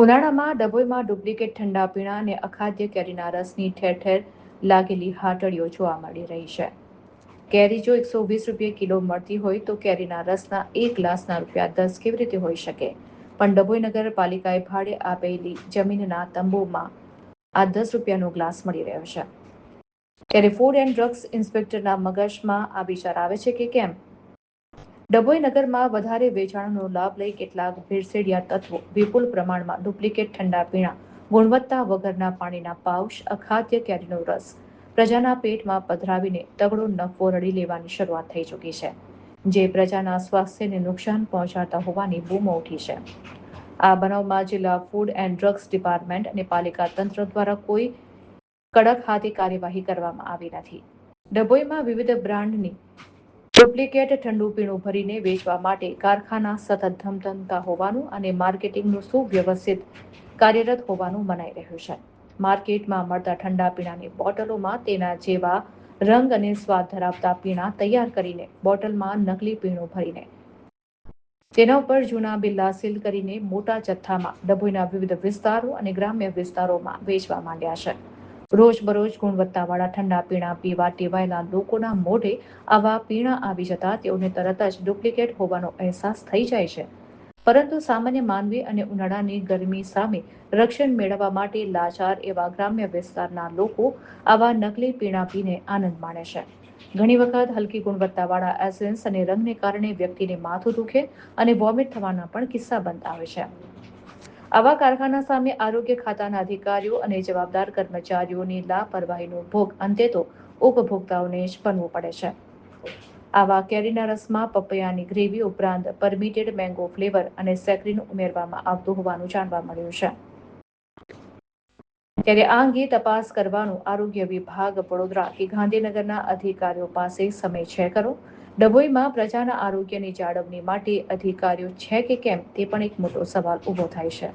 ઉનાળામાં ડભોઈમાં ડુપ્લિકેટ ઠંડા પીણા અને અખાદ્ય કેરીના રસની ઠેર ઠેર લાગેલી હાટડીઓ જોવા મળી રહી છે. કેરી જો 120 રૂપિયા કિલો મળતી હોય તો કેરીના રસના એક ગ્લાસના રૂપિયા 10 કેવી રીતે હોઈ શકે? પણ ડભોઈ નગરપાલિકાએ ભાડે આપેલી જમીનના તંબુમાં આ 10 રૂપિયાનો ગ્લાસ મળી રહ્યો છે. ત્યારે ફૂડ એન્ડ ડ્રગ્સ ઇન્સ્પેક્ટરના મગજમાં આ વિચાર આવે છે કે કેમ? ડભોઈ નગરમાં વધારે વેચાણનો લાભ લઈ કેટલાક ભેળસેળિયા તત્વો વિપુલ પ્રમાણમાં ડુપ્લિકેટ ઠંડા પીણા, ગુણવત્તા વગરના પાણીના પાઉચ, અખાદ્ય કેરીનો રસ પ્રજાના પેટમાં પધરાવીને તગડો નફો રળી લેવાની શરૂઆત થઈ ચૂકી છે, જે પ્રજાના સ્વાસ્થ્યને નુકસાન પહોંચાડતા હોવાની બૂમો ઉઠી છે. આ બનાવમાં જિલ્લા ફૂડ એન્ડ ડ્રગ્સ ડિપાર્ટમેન્ટ અને પાલિકા તંત્ર દ્વારા કોઈ કડક હાથે કાર્યવાહી કરવામાં આવી નથી. ડભોઈમાં વિવિધ બ્રાન્ડની ડુપ્લિકેટ ઠંડુ પીણું ભરીને વેચવા માટે કારખાના સતત ધમધમતા હોવાનું અને માર્કેટિંગનું સુવ્યવસ્થિત કાર્યરત હોવાનું મનાઈ રહ્યું છે. માર્કેટમાં મળતા ઠંડા પીણાની બોટલોમાં તેના જેવા રંગ અને સ્વાદ ધરાવતા પીણા તૈયાર કરીને બોટલમાં નકલી પીણું ભરીને તેના ઉપર જૂના બિલ્લા સીલ કરીને મોટા જથ્થામાં ડભોઈના વિવિધ વિસ્તારો અને ગ્રામ્ય વિસ્તારોમાં વેચવા માંડ્યા છે. રોજબરોજ ગુણવત્તાવાળા ઠંડા પીણા પીવા ટેવાયેલા લોકોના મોઢે આવા પીણા આવી જતા તેઓને તરત જ ડુપ્લિકેટ હોવાનો અહેસાસ થઈ જાય છે. પરંતુ સામાન્ય માનવી અને ઉનાળાની ગરમી સામે રક્ષણ મેળવવા માટે લાચાર એવા ગ્રામ્ય વિસ્તારના લોકો આવા નકલી પીણા પીને આનંદ માણે છે. ઘણી વખત હલકી ગુણવત્તાવાળા એસેન્સ અને રંગને કારણે વ્યક્તિને માથું દુખે અને વોમિટ થવાના પણ કિસ્સા બનતા હોય છે. આવા કારખાના સામે આરોગ્ય ખાતાના અધિકારીઓ અને જવાબદાર કર્મચારીઓની લાપરવાહીનો ભોગ અંતે તો ઉપભોક્તાઓને જ બનવું પડે છે. આવા કેરીના રસમાં પપૈયાની ગ્રેવી ઉપરાંત પરમિટેડ મેંગો ફ્લેવર અને સેક્રીન ઉમેરવામાં આવતું હોવાનું જાણવા મળ્યું છે. ત્યારે આ અંગે તપાસ કરવાનું આરોગ્ય વિભાગ વડોદરા કે ગાંધીનગરના અધિકારીઓ પાસે સમય છે ખરો? ડભોઈમાં પ્રજાના આરોગ્યની જાળવણી માટે અધિકારીઓ છે કે કેમ તે પણ એક મોટો સવાલ ઊભો થાય છે.